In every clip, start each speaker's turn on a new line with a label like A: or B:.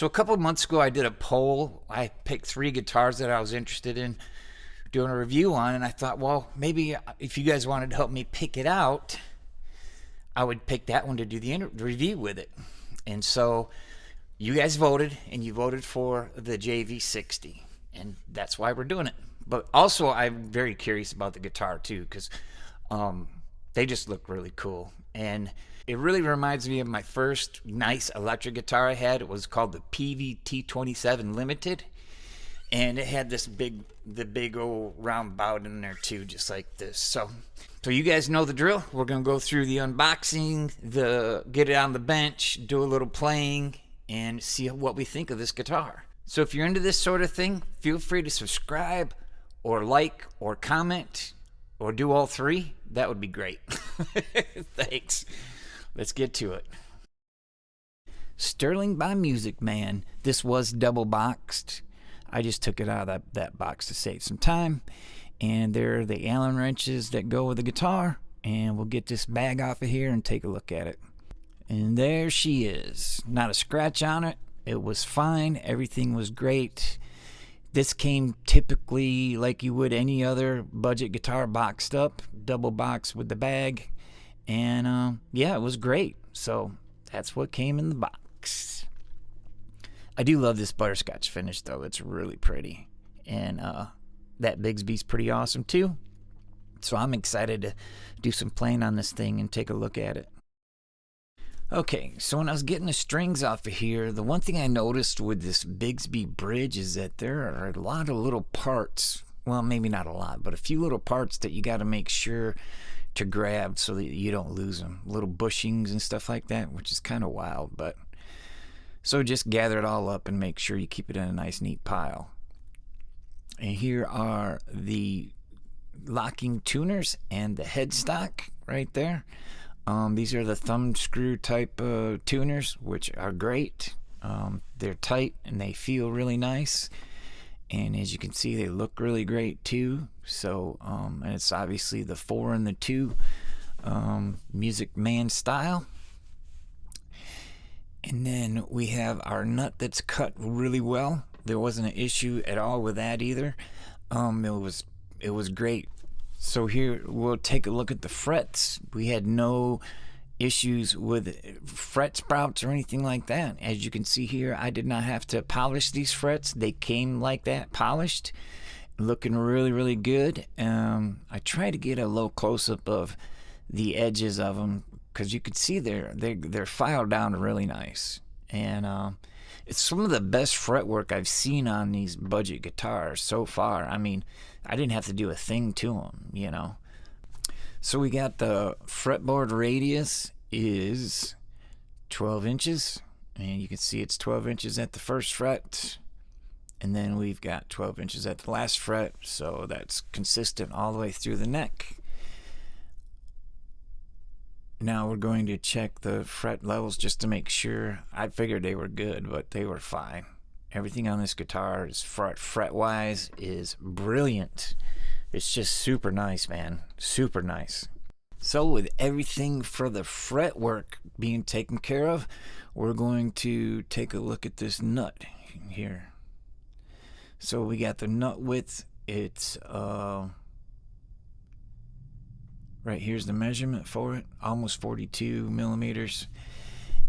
A: So a couple of months ago, I did a poll. I picked 3 guitars that I was interested in doing a review on, and I thought, well, maybe if you guys wanted to help me pick it out, I would pick that one to do the review with it. And so you guys voted, and you voted for the JV60, and that's why we're doing it. But also, I'm very curious about the guitar too, because they just look really cool. And it really reminds me of my first nice electric guitar I had. It was called the PVT27 Limited, and it had the big old round bout in there too, just like this. So you guys know the drill. We're gonna go through the unboxing, get it on the bench, do a little playing, and see what we think of this guitar. So if you're into this sort of thing, feel free to subscribe, or like, or comment, or do all three. That would be great. Thanks. Let's get to it. Sterling by Music Man. This was double boxed. I just took it out of that box to save some time. And there are the Allen wrenches that go with the guitar. And we'll get this bag off of here and take a look at it. And there she is. Not a scratch on it. It was fine. Everything was great. This came typically like you would any other budget guitar, boxed up, double box with the bag. And yeah, it was great. So that's what came in the box. I do love this butterscotch finish though. It's really pretty. And that BIGSBY's pretty awesome too. So I'm excited to do some playing on this thing and take a look at it. Okay, so when I was getting the strings off of here, the one thing I noticed with this BIGSBY bridge is that there are a lot of little parts. Well, maybe not a lot, but a few little parts that you got to make sure to grab so that you don't lose them. Little bushings and stuff like that, which is kind of wild. But so just gather it all up and make sure you keep it in a nice, neat pile. And here are the locking tuners and the headstock right there. These are the thumb screw type tuners, which are great. They're tight and they feel really nice. And as you can see, they look really great too. So, and it's obviously the 4 and the 2 Music Man style. And then we have our nut that's cut really well. There wasn't an issue at all with that either. It was great. So here we'll take a look at the frets. We had no issues with fret sprouts or anything like that. As you can see here, I did not have to polish these frets. They came like that, polished, looking really, really good. I tried to get a low close-up of the edges of them because you could see they're filed down really nice. And it's some of the best fretwork I've seen on these budget guitars so far. I mean, I didn't have to do a thing to them, you know. So we got the fretboard radius is 12 inches. And you can see it's 12 inches at the first fret. And then we've got 12 inches at the last fret. So that's consistent all the way through the neck. Now we're going to check the fret levels just to make sure. I figured they were good, but they were fine. Everything on this guitar is fret-wise is brilliant. It's just super nice, man. Super nice. So with everything for the fretwork being taken care of, we're going to take a look at this nut here. So we got the nut width. It's right here's the measurement for it, almost 42 millimeters.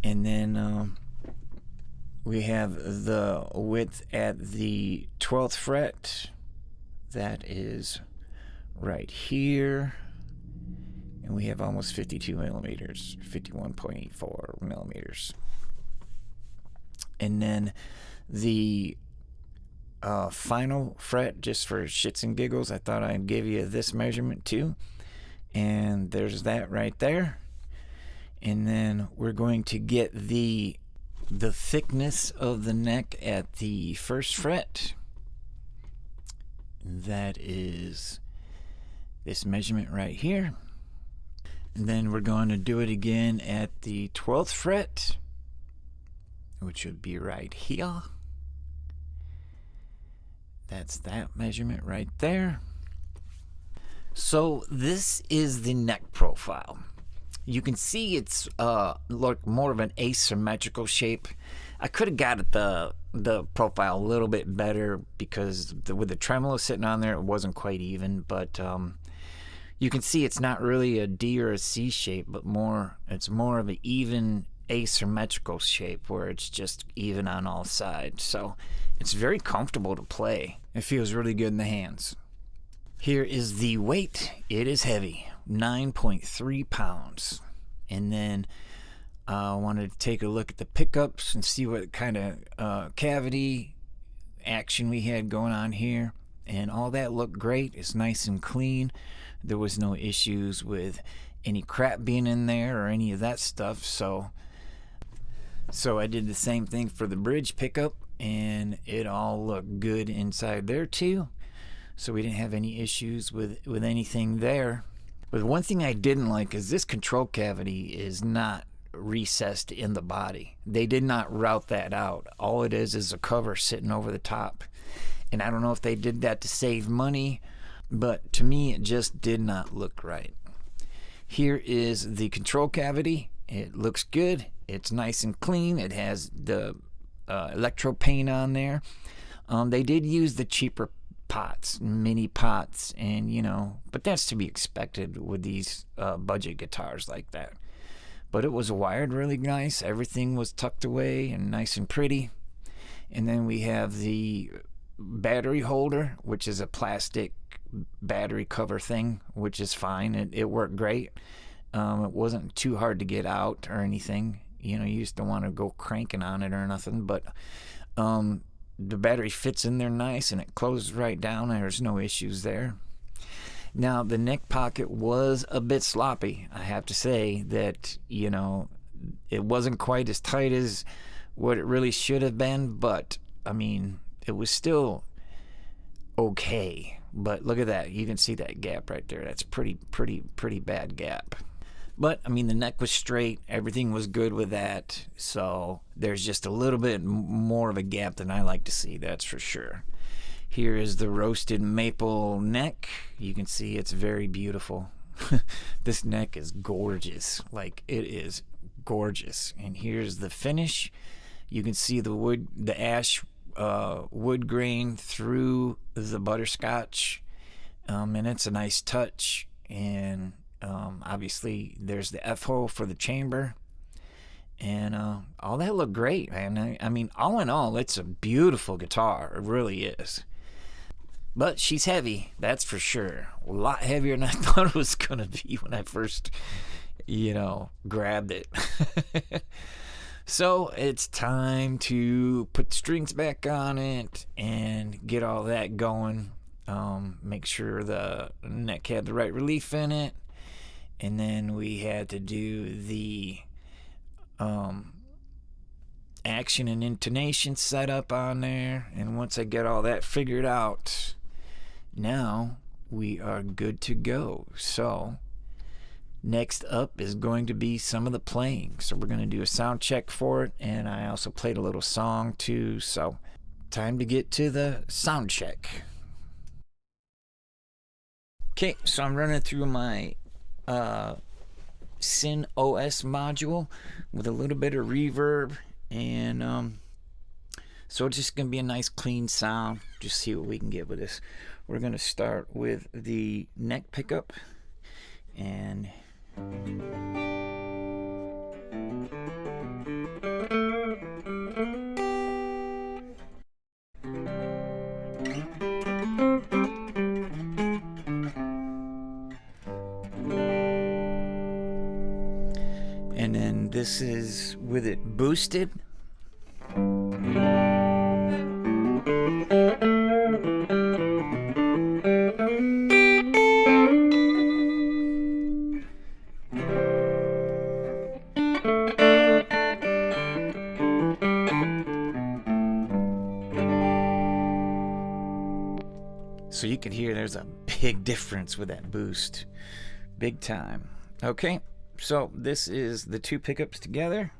A: And then we have the width at the 12th fret. That is right here. And we have almost 52 millimeters, 51.84 millimeters. And then the final fret, just for shits and giggles, I thought I'd give you this measurement too. And there's that right there. And then we're going to get the thickness of the neck at the first fret. That is this measurement right here. And then we're going to do it again at the 12th fret, which would be right here. That's that measurement right there. So this is the neck profile. You can see it's look more of an asymmetrical shape. I could have got it the profile a little bit better because with the tremolo sitting on there, it wasn't quite even. But you can see it's not really a D or a C shape, but it's more of an even asymmetrical shape where it's just even on all sides. So it's very comfortable to play. It feels really good in the hands. Here is the weight. It is heavy, 9.3 pounds. And then I wanted to take a look at the pickups and see what kind of cavity action we had going on here. And all that looked great. It's nice and clean. There was no issues with any crap being in there or any of that stuff. So I did the same thing for the bridge pickup, and it all looked good inside there too. So we didn't have any issues with anything there. But one thing I didn't like is this control cavity is not recessed in the body. They did not route that out. All it is a cover sitting over the top. And I don't know if they did that to save money, but to me it just did not look right. Here is the control cavity. It looks good. It's nice and clean. It has the electro paint on there. They did use the cheaper pots, mini pots, and but that's to be expected with these budget guitars like that. But it was wired really nice. Everything was tucked away and nice and pretty. And then we have the battery holder, which is a plastic battery cover thing, which is fine. It worked great. It wasn't too hard to get out or anything. You just don't want to go cranking on it or nothing, but the battery fits in there nice and it closes right down. There's no issues there. Now, the neck pocket was a bit sloppy. I have to say that, it wasn't quite as tight as what it really should have been, but, I mean, it was still okay. But look at that. You can see that gap right there. That's pretty bad gap. But, I mean, the neck was straight. Everything was good with that. So there's just a little bit more of a gap than I like to see, that's for sure. Here is the roasted maple neck. You can see it's very beautiful. This neck is gorgeous. Like, it is gorgeous. And here's the finish. You can see the ash wood grain through the butterscotch. And it's a nice touch. And obviously there's the F-hole for the chamber, and all that looked great, man. I mean, all in all, it's a beautiful guitar. It really is. But she's heavy, that's for sure. A lot heavier than I thought it was gonna be when I first grabbed it. So it's time to put the strings back on it and get all that going. Make sure the neck had the right relief in it. And then we had to do the action and intonation setup on there. And once I get all that figured out, now we are good to go. So next up is going to be some of the playing. So we're going to do a sound check for it. And I also played a little song too. So time to get to the sound check. Okay, so I'm running through my Syn OS module with a little bit of reverb, and so it's just gonna be a nice clean sound. Just see what we can get with this. We're gonna start with the neck pickup, and then this is with it boosted. So you can hear there's a big difference with that boost. Big time. Okay. So this is the two pickups together.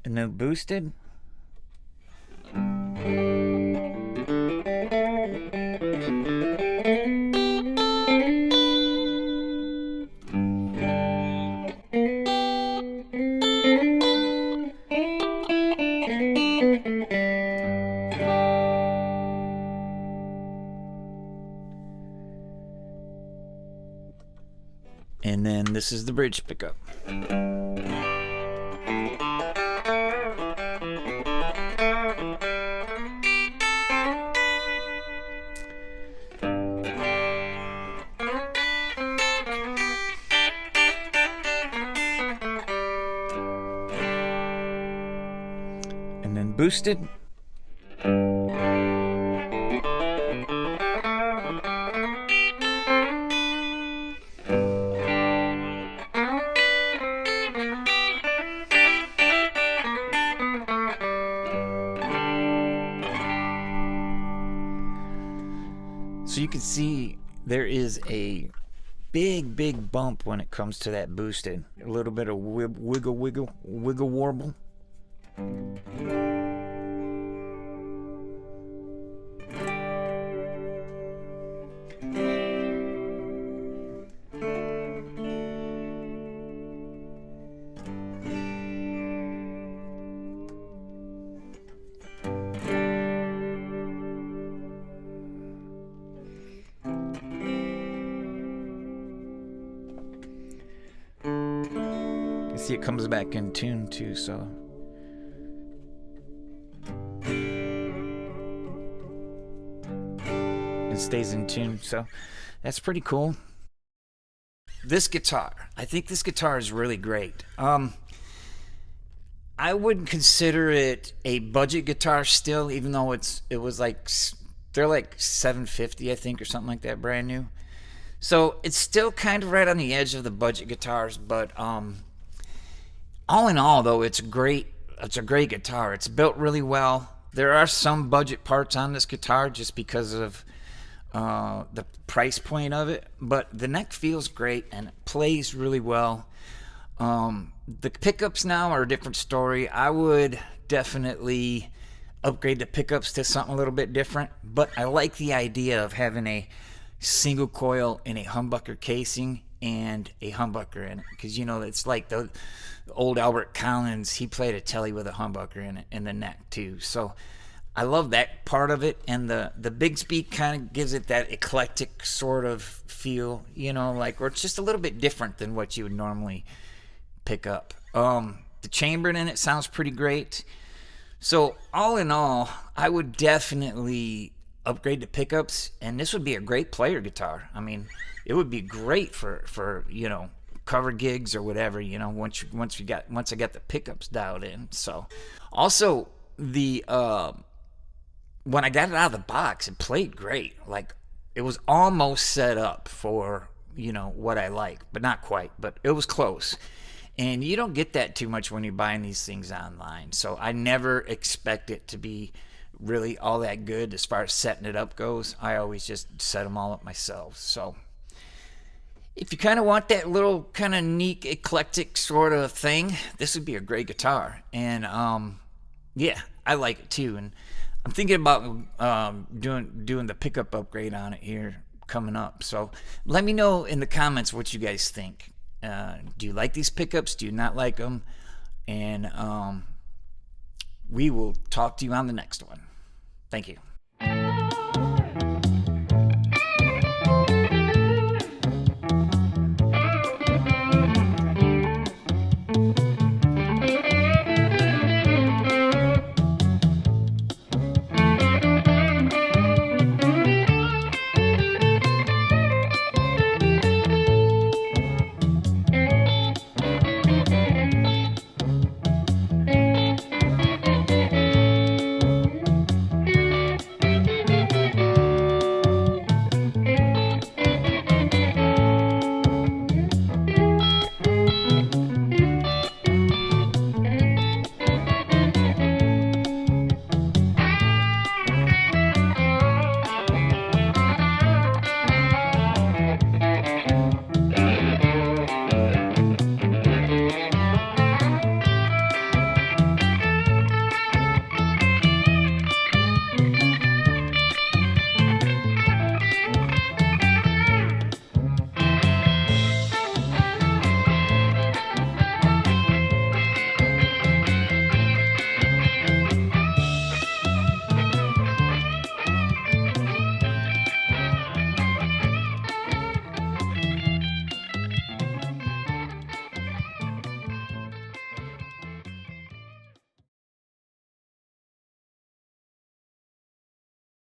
A: And then boosted. And then this is the bridge pickup. And then boosted. So you can see there is a big bump when it comes to that boosted. A little bit of wiggle warble. See, it comes back in tune too, so it stays in tune, so that's pretty cool. This guitar, I think this guitar is really great. I wouldn't consider it a budget guitar still, even though it was like, they're like $750, I think, or something like that, brand new. So it's still kind of right on the edge of the budget guitars, but all in all, though, it's a great guitar. It's built really well. There are some budget parts on this guitar just because of the price point of it, but the neck feels great and it plays really well. The pickups now are a different story. I would definitely upgrade the pickups to something a little bit different, but I like the idea of having a single coil in a humbucker casing and a humbucker in it, because you know it's like the old Albert Collins, he played a tele with a humbucker in it in the neck too. So I love that part of it, and the BIGSBY kind of gives it that eclectic sort of feel, you know, like, or it's just a little bit different than what you would normally pick up. The chamber in it sounds pretty great. So all in all, I would definitely upgrade the pickups, and this would be a great player guitar. I mean, it would be great for you know, cover gigs or whatever, you know, once I got the pickups dialed in. So also the when I got it out of the box, it played great. Like, it was almost set up for, you know, what I like, but not quite, but it was close. And you don't get that too much when you're buying these things online. So I never expect it to be really all that good as far as setting it up goes. I always just set them all up myself. So if you kind of want that little kind of neat, eclectic sort of thing, this would be a great guitar. And yeah, I like it too. And I'm thinking about doing the pickup upgrade on it here coming up. So let me know in the comments what you guys think. Do you like these pickups? Do you not like them? And we will talk to you on the next one. Thank you.